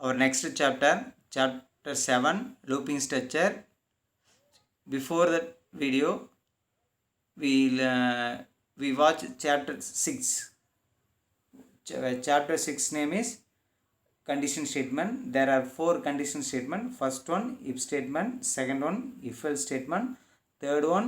our next chapter, chapter 7, looping structure. Before that video, we watch chapter 6. Chapter 6 name is condition statement. There are 4 condition statement. First one, if statement. Second one, if else statement. Third one,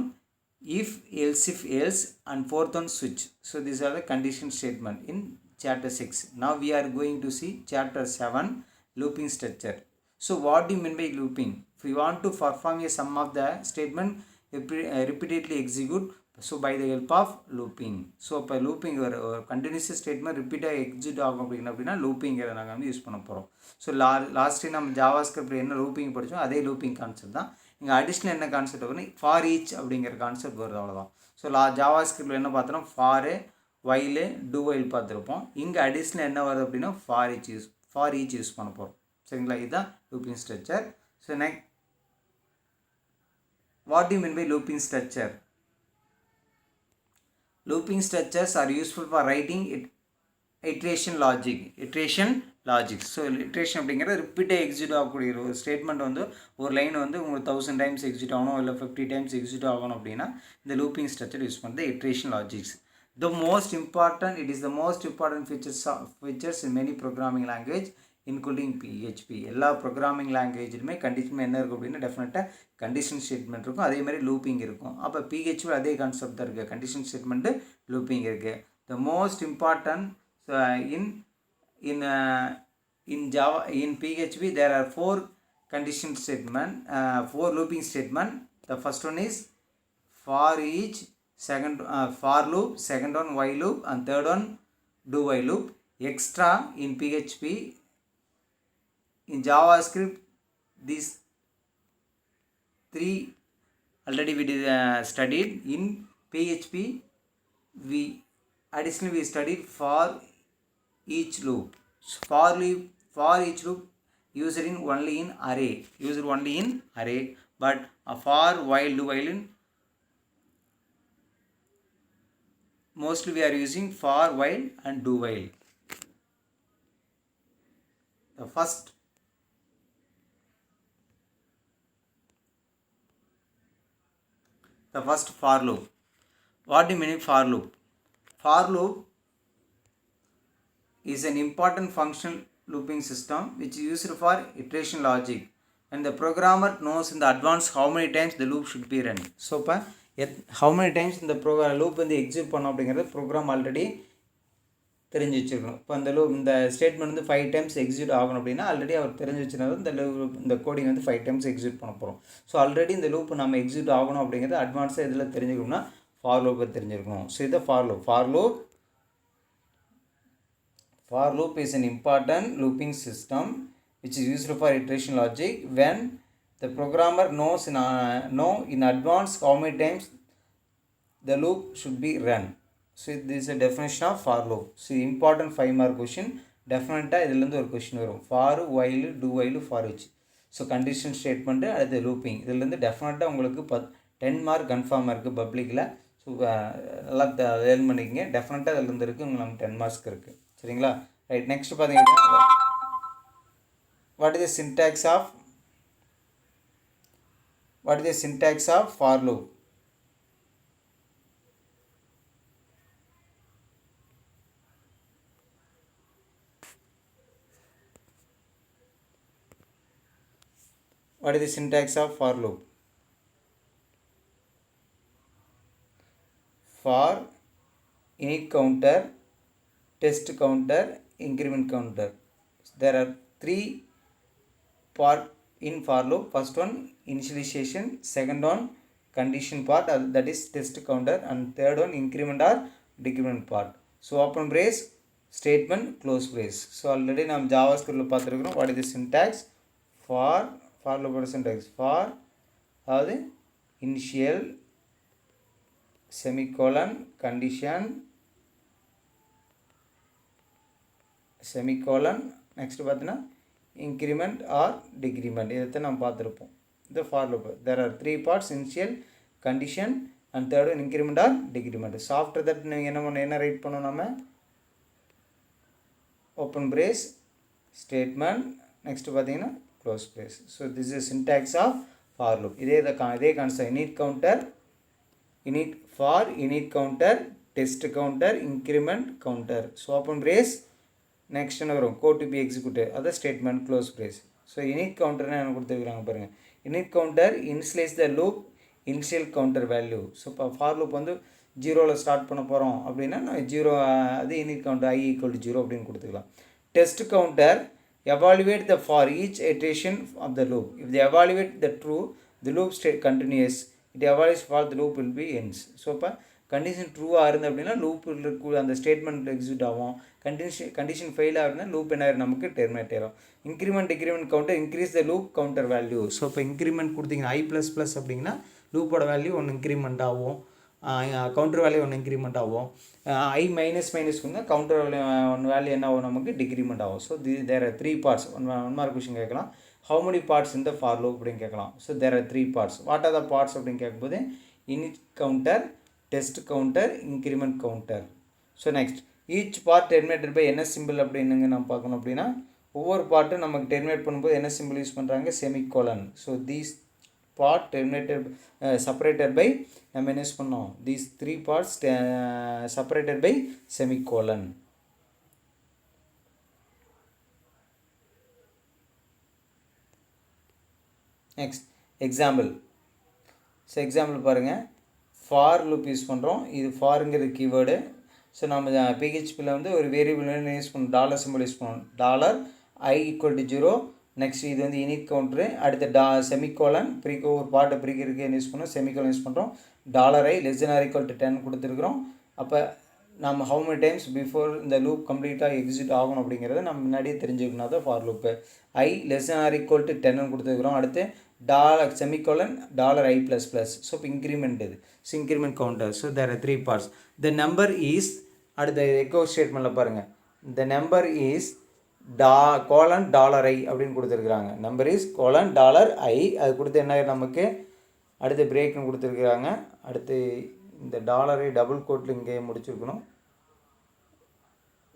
if else, and fourth one, switch. So these are the condition statement in chapter 6. Now we are going to see chapter 7, looping structure. So what do you mean by looping? If you want to perform a sum of the statement repeatedly execute, so by the help of looping. So இப்போ looping ஒரு continuous statement repeated execute ஆகும் அப்படின்னா loopingகிறத நாங்கள் வந்து use பண்ண போகிறோம். So last நம்ம JavaScript என்ன லூப்பிங் படித்தோம் அதே லூப்பிங் கான்செப்ட் தான். இங்கே அடிஷ்னல் என்ன கான்செப்ட் வரும்னா ஃபார் ஈச் அப்படிங்கிற கான்செப்ட் வருது, அவ்வளோதான். ஸோ ஜாவாஸ்கிரிப்டில் என்ன பார்த்தோன்னா ஃபாரு, வைலு, டூ வைல் பார்த்துருப்போம். இங்கே அடிஷ்னல் என்ன வருது அப்படின்னா ஃபார் ஈச் யூஸ் பண்ண போகிறோம். சரிங்களா, இதுதான் looping structure. So next, what do you mean by looping structure? Looping structures are useful for writing iteration logic. So iteration அப்படிங்கிற ரிப்பீட்டாக எக்ஸிக்யூட் ஆகக்கூடிய ஒரு ஸ்டேட்மெண்ட் வந்து ஒரு லைன் வந்து உங்களுக்கு 1000 டைம்ஸ் எக்ஸிக்யூட் ஆகணும், இல்லை 50 டைம்ஸ் எக்ஸிக்யூட் ஆகணும் அப்படின்னா இந்த லூப்பிங் ஸ்ட்ரக்சர் யூஸ் பண்ணுறது iteration logics. It is the most important features in many programming language including PHP. எல்லா ப்ரோக்ராமிங் லாங்குவேஜ்லுமே கண்டிஷன் என்ன இருக்கும் அப்படின்னா டெஃபினட்டாக கண்டிஷன் ஸ்டேட்மெண்ட் இருக்கும், அதே மாதிரி லூப்பிங் இருக்கும். அப்போ PHP அதே கான்செப்ட் தான் இருக்குது, கண்டிஷன் ஸ்டேட்மெண்ட்டு லூப்பிங் இருக்குது. The most important in Java, in PHP there are 4 condition statement, 4 looping statement. The first one is for each, second for loop, second one while loop, and third one do while loop. Extra in PHP, in JavaScript, these 3 already we studied. In PHP we additionally studied for each loop. For each loop used only in array, but for while do while in mostly we are using for while and do while. The first for loop. What do you mean for loop? For loop is an important functional looping system which is used for iteration logic, and the programmer knows in the advance how many times the loop should be run. So how many times இந்த loop வந்து execute பண்ணோம் அப்படிங்கிறது program already தெரிஞ்சு வச்சுருக்கணும். இப்போ இந்த statement வந்து 5 times execute ஆகணும் அப்படின்னா ஆல்ரெடி அவர் தெரிஞ்சு வச்சுருந்தாலும் இந்த கோடிங் வந்து 5 டைம்ஸ் எக்ஸிக்யூட் பண்ண போகிறோம். ஸோ ஆல்ரெடி இந்த லூப் நம்ம எக்ஸிக்யூட் ஆகணும் அப்படிங்கிறது அட்வான்ஸாக இதில் தெரிஞ்சுக்கணும்னா ஃபார் லூப்பை தெரிஞ்சிருக்கணும். ஸோ இதை For loop is an important looping system which is used for iteration logic when the programmer knows in advance how many times the loop should be run. So this is a definition of for loop. So important 5 mark question, definitely இதிலிருந்து ஒரு question வரும். for while do while for each. So condition statement அடுத்து looping, இதிலிருந்து definitely உங்களுக்கு 10 mark கன்ஃபார்மாக இருக்குது பப்ளிக்கில். So நல்லா லேர்ன் பண்ணிக்கங்க, டெஃபினட்டாக இதிலிருந்து இருக்குது, உங்களுக்கு நமக்கு 10 மார்க்ஸ்க்கு இருக்குது. சரிங்களா, ரைட். நெக்ஸ்ட் பார்த்தீங்கன்னா what is the syntax of for loop? What is the syntax of for loop? For init counter, test counter, increment counter. There are 3 part in for loop. First one initialization, second one condition part, that is test counter, and third one increment or decrement part. So open brace, statement, close brace. So already நாம் JavaScript பார்த்துருக்கிறோம். What is the syntax for loop? Syntax for அதாவது initial semicolon condition semicolon, next பார்த்தீங்கன்னா increment or decrement. இதை நாம் பார்த்துருப்போம். இந்த for loop there are 3 parts, initial, condition, and third one increment or decrement. So after that நீங்கள் என்ன right பண்ணோம், நம்ம open brace, statement, நெக்ஸ்ட்டு பார்த்தீங்கன்னா close brace. So this is syntax of for loop. இதே concept init counter, init for init counter, test counter, increment counter. So open brace, next என்ன வரும், code to be executed, அதான் statement close brace. So init கவுண்டர்னு என்ன கொடுத்துருக்குறாங்க பாருங்கள். init counter initialize the loop initial counter value. So இப்போ for loop வந்து 0ல் ஸ்டார்ட் பண்ண போகிறோம் அப்படின்னா நான் 0 அது init கவுண்டர் i = 0 அப்படின்னு கொடுத்துக்கலாம். Test counter evaluate the for each iteration of the loop. If they evaluate the true, the loop state continuous. It evaluates false, the loop will be ends. So இப்போ condition ட்ரூவாக இருந்து அப்படின்னா loop இருக்க அந்த statement execute ஆகும். Condition ஃபெயிலாக இருந்தால் loop என்ன ஆயிரும், நமக்கு டெர்மினேட் ஆயிரும். Increment decrement counter increase the loop counter value. So இப்போ இன்க்ரிமெண்ட் கொடுத்தீங்கன்னா i++ அப்படிங்கன்னா லூப்போட வேல்யூ ஒன்று இன்க்ரிமெண்ட் ஆகும், கவுண்டர் வேல்யூ ஒன்று இன்க்ரிமெண்ட் ஆகும். i மைனஸ் வந்து கவுண்டர் வேல்யூ ஒன் வேல்யூ என்ன ஆகும், நமக்கு டிக்ரிமெண்ட் ஆகும். So there are 3 parts. One mark question கேட்கலாம், ஹவு மெனி பார்ட்ஸ் இந்த ஃபார் லூப் அப்படின்னு கேட்கலாம். So there are 3 parts. What are the parts அப்படின்னு கேட்கும்போது init counter, test counter, increment counter. So next each part terminated by என்ன symbol அப்படின்னுங்க நம்ம பார்க்கணும். அப்படின்னா ஒவ்வொரு பார்ட்டும் நமக்கு டெர்மினேட் பண்ணும்போது என்ன சிம்பிள் யூஸ் பண்ணுறாங்க, semicolon. So these part terminated separated by நம்ம என்ன யூஸ் பண்ணோம், these 3 parts separated by semicolon. next example. So example பாருங்கள், ஃபார் லூப் யூஸ் பண்ணுறோம். இது ஃபாருங்கிற கீவேர்டு. ஸோ நம்ம பிஹெச்பியில் வந்து ஒரு வேரியபிள் யூஸ் பண்ணோம், டாலர் சிம்பிள் யூஸ் பண்ணோம். $i = 0. நெக்ஸ்ட் இது வந்து இனிட் கவுண்டரு. அடுத்து செமிகோலன் ஒரு பாட்டை பிரிக்கிறதுக்கு என்ன யூஸ் பண்ணோம், செமிகோலன் யூஸ் பண்ணுறோம். $i <= 10 கொடுத்துருக்குறோம். அப்போ நம்ம ஹவு மெனி டைம்ஸ் பிஃபோர் இந்த லூப் கம்ப்ளீட்டாக எக்ஸிக்யூட் ஆகணும் அப்படிங்கிறத நம்ம முன்னாடியே தெரிஞ்சுக்கணும். தான் ஃபார் லூப்பு. i <= 10 கொடுத்துருக்குறோம். அடுத்து செமிகோலன் $i++. ஸோ இப்போ இன்க்ரிமெண்ட் இது. So increment counter. So there are 3 parts. The number is, அடுத்த எக்கோ ஸ்டேட்மெண்ட்டில் பாருங்கள், த நம்பர் இஸ் $i அப்படின்னு கொடுத்துருக்குறாங்க. Number is $i. அது கொடுத்து என்ன நமக்கு அடுத்து பிரேக்னு கொடுத்துருக்குறாங்க. அடுத்து இந்த $i டபுள் கோட்டில் இங்கே முடிச்சிருக்கணும்,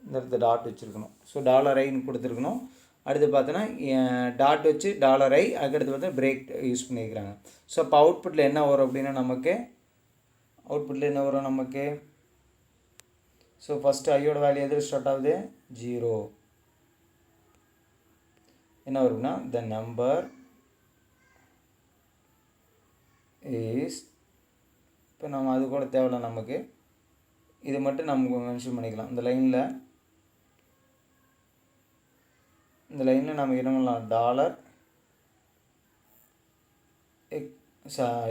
இந்த இடத்துல டாட் வச்சுருக்கணும். ஸோ $iன்னு கொடுத்துருக்கணும். அடுத்து பார்த்தோன்னா டாட் வச்சு $i, அதுக்கடுத்து பார்த்தா பிரேக் யூஸ் பண்ணியிருக்கிறாங்க. ஸோ இப்போ அவுட்புட்டில் என்ன வரும் அப்படின்னா நமக்கு, அவுட்புட்டில் என்ன வரும் நமக்கு, ஸோ ஃபஸ்ட்டு ஐயோட வேல்யூ எதில் ஸ்டார்ட் ஆகுது, 0. என்ன வரும்னா த நம்பர் இஸ், இப்போ நம்ம அது கூட தேவையில்ல, நமக்கு இது மட்டும் நம்ம மென்ஷன் பண்ணிக்கலாம். இந்த லைனில் நம்ம என்ன பண்ணலாம்,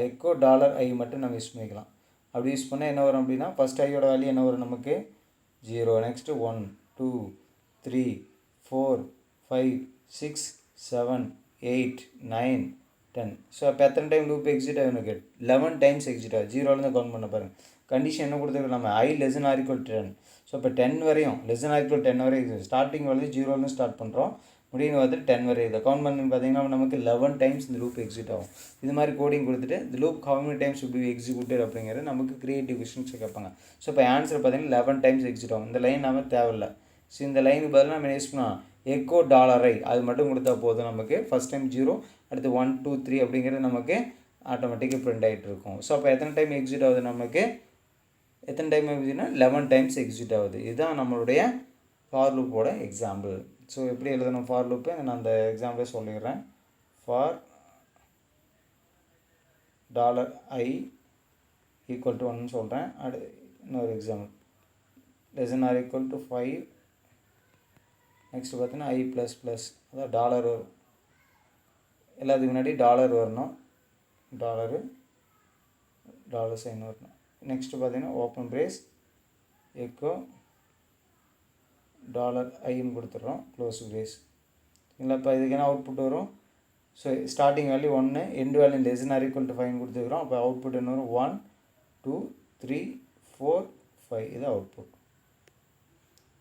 எக்கோ $i மட்டும் நம்ம யூஸ் பண்ணிக்கலாம். அப்படி யூஸ் பண்ணால் என்ன வரும் அப்படின்னா, ஃபஸ்ட் ஐயோட வேல்யூ என்ன வரும் நமக்கு, 0. நெக்ஸ்ட்டு 1 2 3 4 5 6 7 8 9 10. ஸோ அப்போ எத்தனை டைம் லூப் எக்ஸிட் ஆகும், எனக்கு 11 டைம்ஸ் எக்ஸிட் ஆகும். 0லேருந்து கவுண்ட் பண்ண பாருங்கள். கண்டிஷன் என்ன கொடுத்துருக்கோம் நம்ம, i <= 10. ஸோ இப்போ 10 வரையும் <= 10 வரையும் ஸ்டார்டிங் வந்து 0லேருந்து ஸ்டார்ட் பண்ணுறோம், முடிவு வந்து 10 வரை. இதை கவுண்ட் பண்ணி பார்த்தீங்கன்னா நமக்கு 11 டைம்ஸ் இந்த லூப் எக்ஸிட் ஆகும். இது மாதிரி கோடிங் கொடுத்துட்டு இந்த loop how many times will be executed அப்படிங்கிறது நமக்கு கிரியேட்டிவ் கொஸ்டின்ஸ் கேட்பாங்க. ஸோ இப்போ ஆன்சர் பார்த்தீங்கன்னா 11 டைம்ஸ் எக்ஸிட் ஆகும். இந்த லைன் நம்ம தேவையில்லை. ஸோ இந்த லைனுக்கு பதிலாக நம்ம யூஸ் பண்ணால் எக்கோ $i அது மட்டும் கொடுத்தா போதும். நமக்கு ஃபஸ்ட் டைம் 0, அடுத்து 1 2 3 அப்படிங்கிறது நமக்கு ஆட்டோமேட்டிக்காக பிரிண்ட் ஆகிட்டு இருக்கும். ஸோ அப்போ எத்தனை டைம் எக்ஸிட் ஆகுது நமக்கு, எத்தனை டைம் எக்ஸிட்னா 11 டைம்ஸ் எக்ஸிட் ஆகுது. இதுதான் நம்மளுடைய ஃபார் லூப்போட எக்ஸாம்பிள். ஸோ எப்படி எழுதணும் ஃபார் லூப்பு, நான் அந்த எக்ஸாம்பிளே சொல்லிடுறேன். ஃபார் $i = 1 சொல்கிறேன். இன்னொரு எக்ஸாம்பிள், <= 5. நெக்ஸ்ட்டு பார்த்தீங்கன்னா i++, அதாவது டாலர் வரும். எல்லாத்துக்கு முன்னாடி டாலர் வரணும், டாலர் சைன் வரணும். நெக்ஸ்ட்டு பார்த்தீங்கன்னா ஓப்பன் பிரேஸ், எக்கோ $iன்னு கொடுத்துட்றோம், க்ளோஸ் பிரேஸ். இல்லை இப்போ இதுக்கு என்ன அவுட்புட் வரும், so starting value 1, end value <= 5 கொடுத்துருக்குறோம். அப்போ அவுட்புட் என்ன வரும், 1 2 3 4 5. இது அவுட்புட்.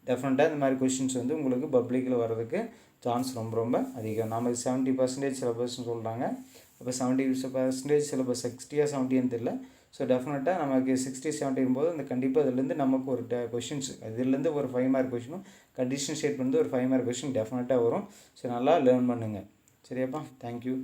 டெஃபினட்டாக இந்த மாதிரி கொஷின்ஸ் வந்து உங்களுக்கு பப்ளிக்கில் வர்றதுக்கு சான்ஸ் ரொம்ப அதிகம். நம்ம 70% சிலபஸ்ன்னு சொல்கிறாங்க. அப்போ 70% சிலபஸ் 60 70 தெரியல. ஸோ டெஃபினட்டாக நமக்கு 60-70 போது அந்த கண்டிப்பாக இதுலேருந்து நமக்கு ஒரு கொஷின்ஸ் இதுலேருந்து ஒரு 5 மார்க் கொஷினும் கண்டிஷன் ஸ்டேட்மெண்ட் ஒரு 5 மார்க் கொஷின் டெஃபினட்டாக வரும். ஸோ நல்லா லேர்ன் பண்ணுங்கள். சரியாப்பா? தேங்க்யூ.